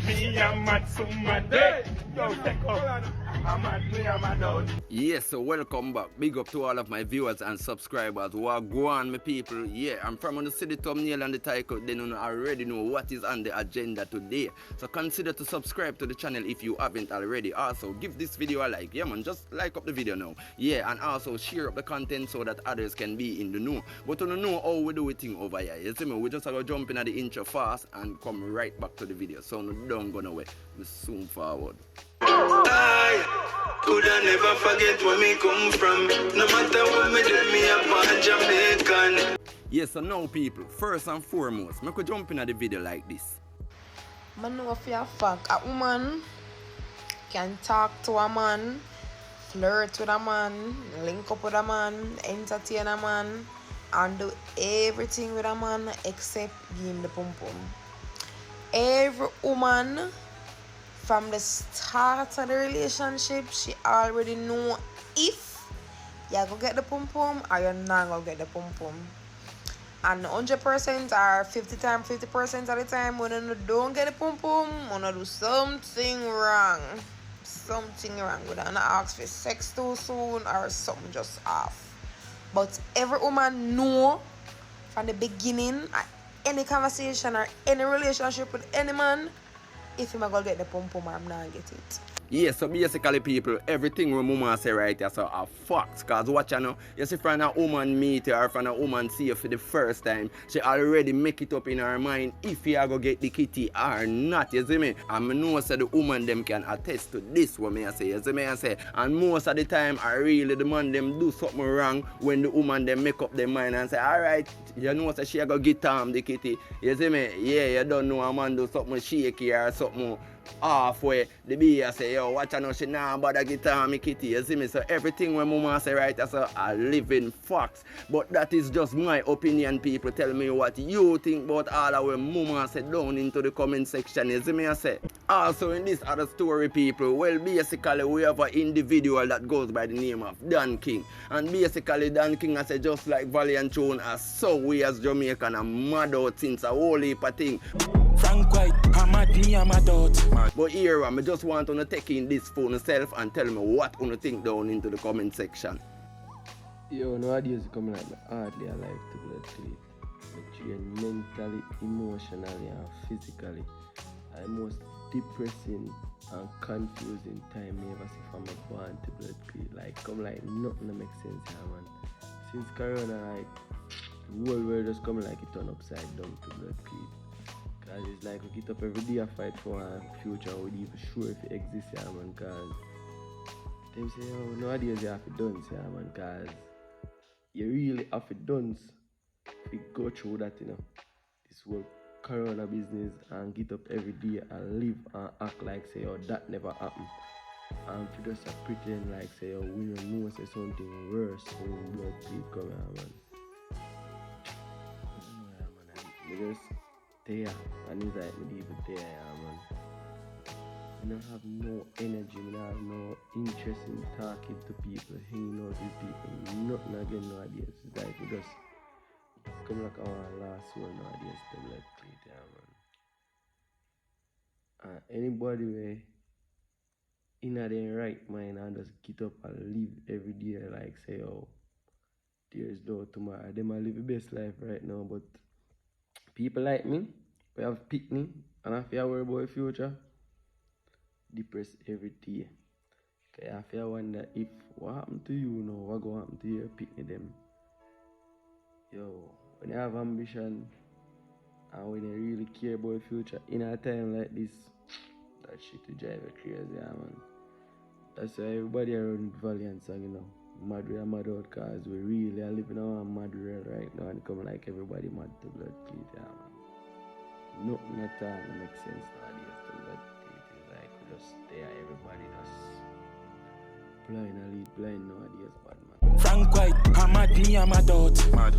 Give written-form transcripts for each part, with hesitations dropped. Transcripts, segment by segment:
Me am mad somebody. Yo, take up. I'm mad out. Yes, so welcome back. Big up to all of my viewers and subscribers. Wagwan, my people. Yeah, I'm from on the city thumbnail and the title. Then you already know what is on the agenda today. So consider to subscribe to the channel if you haven't already. Also, give this video a like. Yeah, man, just like up the video now. Yeah, and also share up the content so that others can be in the know. But you know how we do it thing over here. You see me? We just go jump in at the intro fast and come right back to the video. So no, don't go nowhere. We soon forward. I coulda never forget where me come from. No matter what me do, me a born Jamaican. Yes, so now people, first and foremost, I could jump in at the video like this. Man know for a fact, a woman can talk to a man, flirt with a man, link up with a man, entertain a man, and do everything with a man except give him the pum pum. Every woman, from the start of the relationship, she already know if you're gonna get the pum pum or you're not gonna get the pum pum. And 100% or 50% of the time when you don't get the pum pum, you do something wrong. Something wrong with it. And ask for sex too soon or something just off. But every woman know from the beginning, any conversation or any relationship with any man, if I'm gonna get the pum pum, I'm not get it. Yeah, so basically people, everything we mama say right here so are facts. Cause watch you know, you see from a woman meet her or from a woman see her for the first time, she already make it up in her mind if you are gonna get the kitty or not, you see me? And I know so the woman them can attest to this what me I say, you see me I say. And most of the time I really the man them do something wrong when the woman them make up their mind and say, alright, you know so she a go get the kitty. You see me? Yeah, you don't know a man do something shaky or something halfway, the bee say, yo, watch I know she nah bother guitar me kitty, you see me? So everything when mama say right, that's a living facts. But that is just my opinion, people. Tell me what you think about all of what mama said down into the comment section, you see me I say. Also in this other story, people, well basically we have an individual that goes by the name of Dan King. And basically Dan King I say just like Valiant tune as so we as Jamaican are mad out since a whole heap of thing. Frank White, I'm at me, I'm adult. But here, I just want to take in this phone itself and tell me what you think down into the comment section. Yo, nowadays coming like me hardly alive to blood clean. I train mentally, emotionally and physically. The most depressing and confusing time I ever see from a born to blood clean. Like come like nothing that makes sense here, man. Since Corona, like the whole world just coming like it turn upside down to blood clean. Cause it's like we get up every day and fight for our future we even sure if it exists here, man. Cause them say, oh, nowadays you have to dance here, man. Cause you really have to dance if you go through that, you know. This whole Corona business and get up every day and live and act like say, oh, that never happened. And if you just pretend like say, oh, we don't know say something worse when blood bleed come here, man. You just there and it's like me even there, man. I don't have no energy, I don't have no interest in talking to people, hanging out with people, nothing again nowadays. It's like we just come like our last one nowadays to let play there, man. Anybody where in their right mind and just get up and live every day like say, oh, there's no tomorrow. They might live the best life right now, but people like me, we have picked me and I feel worry about the future, depressed every day. I feel wonder if what happened to you now, what going to happen to your pickney them. Yo, when you have ambition and when you really care about the future in a time like this, that shit will drive you crazy, yeah, man. That's why everybody around Valiant song, you know. Mad we are mad out cause we really are living on a mad world right now and it come like everybody mad to blood clean, yeah, man. Nothing at all that makes sense nowadays to blood clean. It's like we just stay everybody just blind and lead blind nowadays, bad man. Frank White, I'm at me, I'm adult. Mad.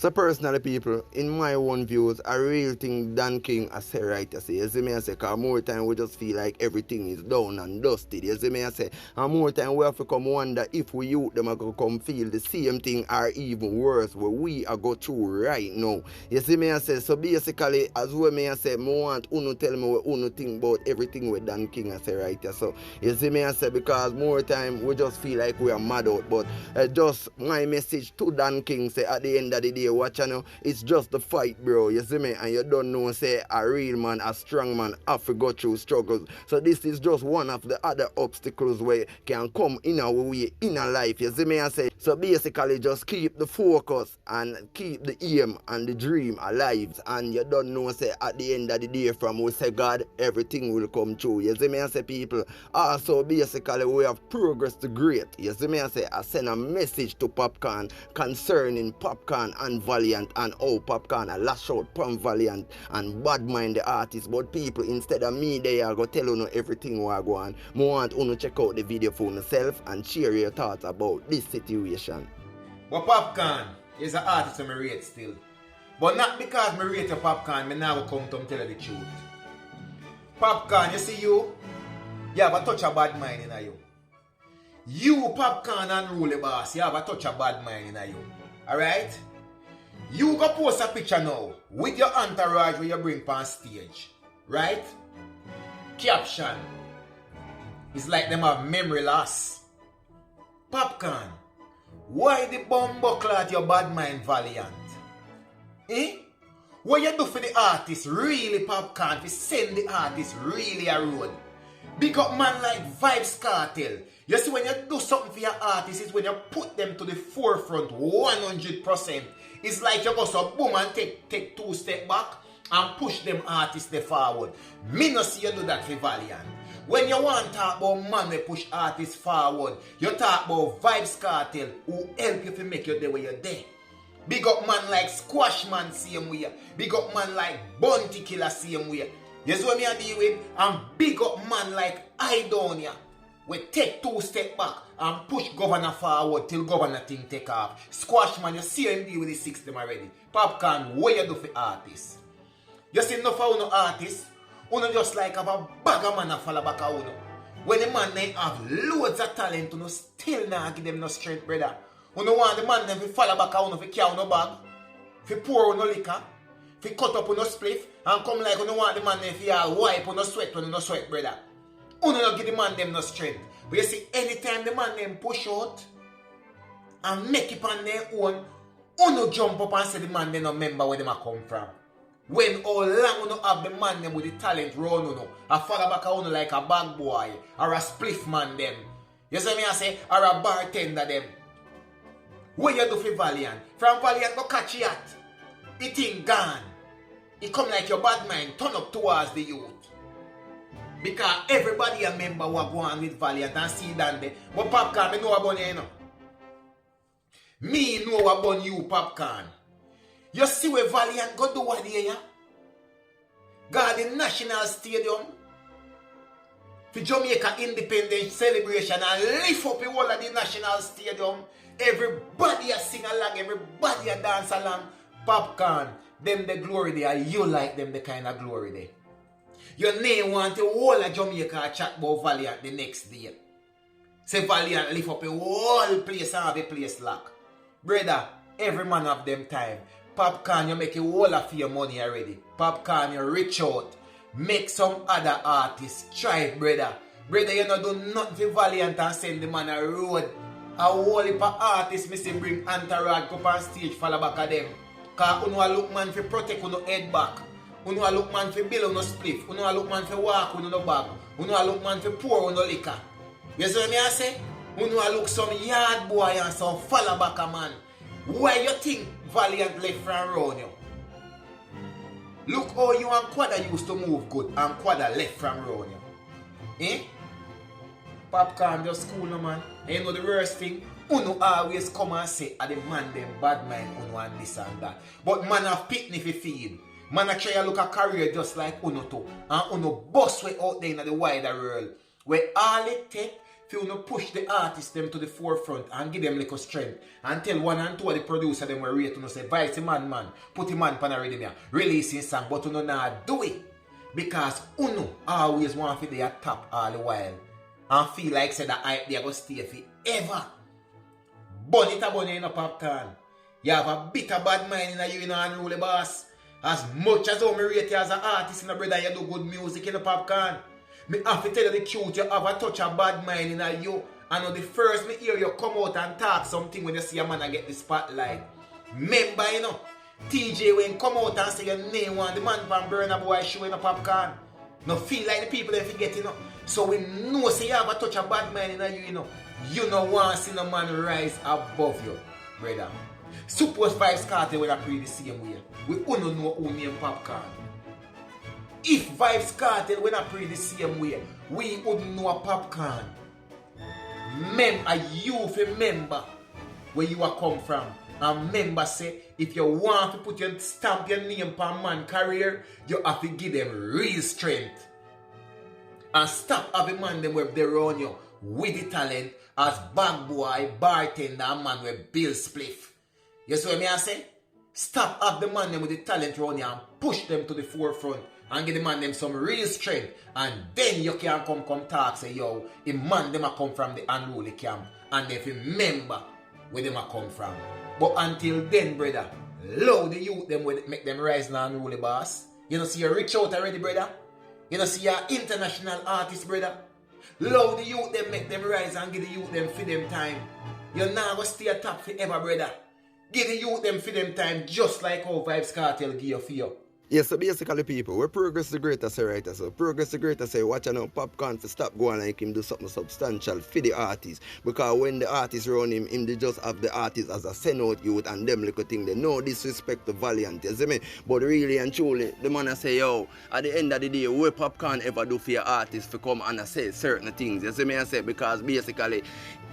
So personally, people, in my own views, I really think Dan King I say right, I say. You see me, I say, because more time we just feel like everything is down and dusted. You see me, I say, and more time we have to come wonder if we youth them are going to come feel the same thing or even worse what we are go through right now. You see me, I say, so basically, as well me, I say, I want Uno tell me what Uno think about everything with Dan King I say right, yeah. So, you see me, I say, because more time we just feel like we are mad out, but just my message to Dan King, say, at the end of the day, watch you know, it's just the fight, bro. You see me? And you don't know, say, a real man, a strong man, have to go through struggles. So this is just one of the other obstacles where can come in our way in our life. You see me? I say, so basically just keep the focus and keep the aim and the dream alive. And you don't know, say, at the end of the day, from we say God, everything will come true. You see me? I say, people, also basically we have progress to great. You see me? I say, I send a message to POPCAAN concerning POPCAAN and Valiant and how POPCAAN I lash out from Valiant and Badmind the artist. But people, instead of me, they are going to tell you everything what go on. I want you to check out the video for yourself and share your thoughts about this situation. But POPCAAN is an artist I rate still. But not because I rate a POPCAAN, I now come to tell you the truth. POPCAAN, you see you have a touch of bad mind in you. You, POPCAAN and Rule Boss, you have a touch of bad mind in you. Alright? You go post a picture now with your entourage where you bring on stage. Right? Caption. It's like them have memory loss. POPCAAN, why the bomb buckle at your Badmind Valiant? Eh? What you do for the artist really, POPCAAN, if you send the artist really a road? Big up man like Vybz Kartel. You see, when you do something for your artists, it's when you put them to the forefront 100%. It's like you go so boom and take 2 steps back and push them artists they forward. Me no see you do that for Valiant. When you want to talk about man we push artists forward, you talk about Vybz Kartel who help you to make you there where you're there. Big up man like Squash Man same way. Big up man like Bounty Killer same way. You see what me I deal with? And big up man like Aidonia. We take 2 steps back and push governor forward till governor thing take off. Squash man, you see him deal with the system already. POPCAAN, what you do for artists? You see enough of no artists? Uno just like have a bag of man a follow back of uno. When the man they have loads of talent, uno still not give them no strength, brother. Uno want the man them to follow back of uno for carry uno bag, for pour uno liquor, for cut up uno spliff, and come like uno want the man them for all wipe uno sweat when uno sweat, brother. Uno not give the man them no strength. But you see, anytime the man them push out and make it on their own, uno jump up and say the man them no remember where them a come from. When all long uno have the man them with the talent run uno, a follow back uno like a bag boy or a spliff man them. You see me I say, or a bartender them. What you do for Valiant? From Valiant go catch it. It thing gone. It come like your bad mind turn up towards the youth. Because everybody a member who go on with Valiant and see that there. But POPCAAN, me know about you, you know. Me know about you, POPCAAN. You see where Valiant go do what there, yeah? Got the National Stadium for Jamaica Independence Celebration and lift up the whole of the National Stadium. Everybody a sing along, everybody a dance along. POPCAAN, them the glory there, you like them the kind of glory there. Your name want the whole of Jamaica chat about Valiant the next day. Say Valiant lift up a whole place and have a place lock. Brother, every man have them time. POPCAAN, you make a whole of your money already. POPCAAN, you reach out. Make some other artists try, brother. Brother, you not do nothing for Valiant and send the man a road. A whole heap of artists me say bring entourage go on stage follow back at them. Cause uno a look man for protect uno head back. Uno a look man for build uno spliff. Uno a look man for walk uno no bag. Uno a look man for pour uno liquor. You see what me I say? Uno a look some yard boy and some follow back a man. Why you think Valiant left from around you? Look how you and Quadda used to move good and Quadda left from around you. Eh? POPCAAN just cool no man. And you know the worst thing? Uno always come and say a the man them bad mind uno and this and that. But man have pitney for feed. Man a try to look a career just like uno too. And uno bust way out there in the wider world. Where all it take if you push the artists them to the forefront and give them little strength and tell one and two of the producer them were rate to say, Vybz the man, put the man pan a rhythm here, release his song, but you not do it. Because Uno always want to be at top all the while and feel like say that hype they are going to stay forever. Burn it a bunny in a popcorn. You have a bit of bad mind in you, unruly boss. As much as how me rate you as an artist in a brother, you do good music in the popcorn. Me have to tell you the truth, you have a touch of bad mind in you. And on the first me hear you come out and talk something when you see a man and get the spotlight. Remember, you know, TJ when come out and say your name one, the man from Burna Boy show in a popcorn. No feel like the people they forget, you know. So we know say you have a touch of bad mind in you, you know. You know want to see no man rise above you, brother. Suppose Vybz Kartel would have played the same way. We don't know who name popcorn. If Vybz Kartel would have played the same way, we wouldn't know a popcorn. You remember where you are come from. And remember say, if you want to put your stamp your name on man career, you have to give them real strength. And stop having man them where they run you with the talent as bag boy, bartender, and man with bill spliff. You see what I say? Stop have the man them with the talent around you and push them to the forefront and give the man them some real strength. And then you can come talk say, yo, the man them a come from the unruly camp. And if you remember where them a come from. But until then, brother, love the youth them with make them rise now unruly boss. You know see you reach out already, brother. You know see you're international artist, brother. Love the youth them make them rise and give the youth them for them time. You're not going to stay at top forever, brother. Give the youth them for them time just like how Vybz Kartel give you for you. Yes, so basically people, we progress the greater say right, so progress the greater say watch out popcorn for stop going like him do something substantial for the artist. Because when the artist run him they just have the artist as a send out youth and them little thing. They no disrespect to Valiant, you see me? But really and truly, the man I say, yo, at the end of the day, what popcorn ever do for your artist to come and say certain things, you see me I say, because basically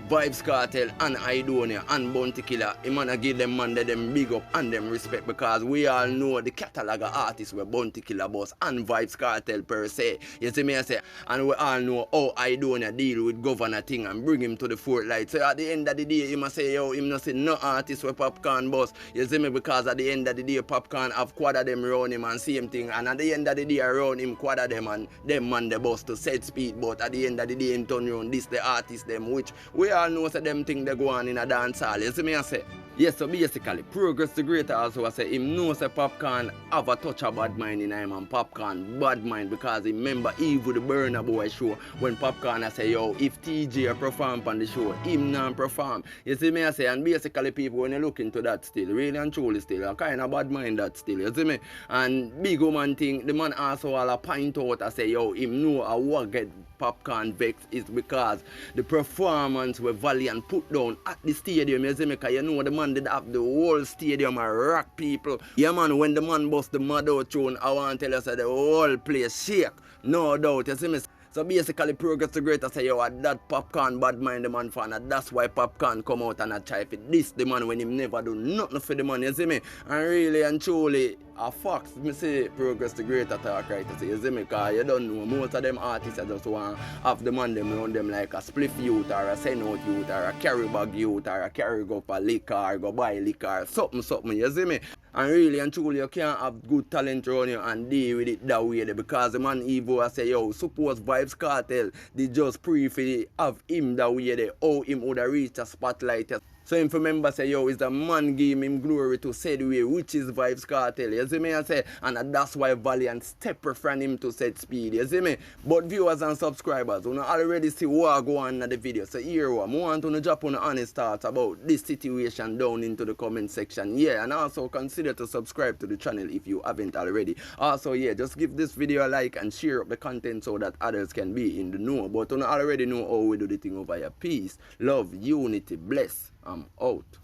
Vybz Kartel and Aidonia and Bounty Killer, he man give them man them big up and them respect because we all know the catalog of artists were Bounty Killer boss and Vybz Kartel per se. You see me I say, and we all know how Aidonia deal with governor thing and bring him to the forefront. So at the end of the day, he must say, yo, him not say no artist with popcorn boss. You see me because at the end of the day, popcorn have quad of them around him and same thing. And at the end of the day, around him quad of them and them man the boss to set speed. But at the end of the day, in turn around this the artist them which we all know say them thing they go on in a dance hall. You see me I say? Yes, so basically, Progress the Greater also I say him know say popcorn have a touch of bad mind in him and popcorn bad mind because he remember even the Burna Boy show when popcorn I say, yo, if TJ perform on the show, him not perform. You see me I say, and basically people when you look into that still, really and truly still, a kind of bad mind that still, you see me? And big woman thing, the man also all a point out I say, yo, him know a what get popcorn vex is because the performance where Valiant put down at the stadium, you see me, because you know the man did have the whole stadium and rock people. Yeah man, when the man bust the mad out tune, I want to tell you that the whole place shake, no doubt, you see me. So basically Progress the Greater say, yo, that popcorn bad mind the man fan, and that's why popcorn come out and a try for this the man when him never do nothing for the man, you see me? And really and truly, a fox, me say Progress the Greater talk right, you see me? Because you don't know, most of them artists just want have the man them around them like a spliff youth or a send out youth or a carry bag youth or a carry go for liquor or go buy liquor, something, you see me? And really and truly, you can't have good talent around you and deal with it that way because the man Evo say, yo, suppose Vybz Kartel, they just pre have him that way there, how him would have reached a spotlight. So him remember say, yo, is the man give him glory to say the way, which is Vybz Kartel, you see me I say, and that's why Valiant step from him to set speed, you see me? But viewers and subscribers, you know already see what go on in the video, so here what, I want to drop on honest thoughts about this situation down into the comment section, yeah, and also consider to subscribe to the channel if you haven't already. Also, yeah, just give this video a like and share up the content so that others can be in the know, but you already know how we do the thing over here. Peace, love, unity, bless. I'm out.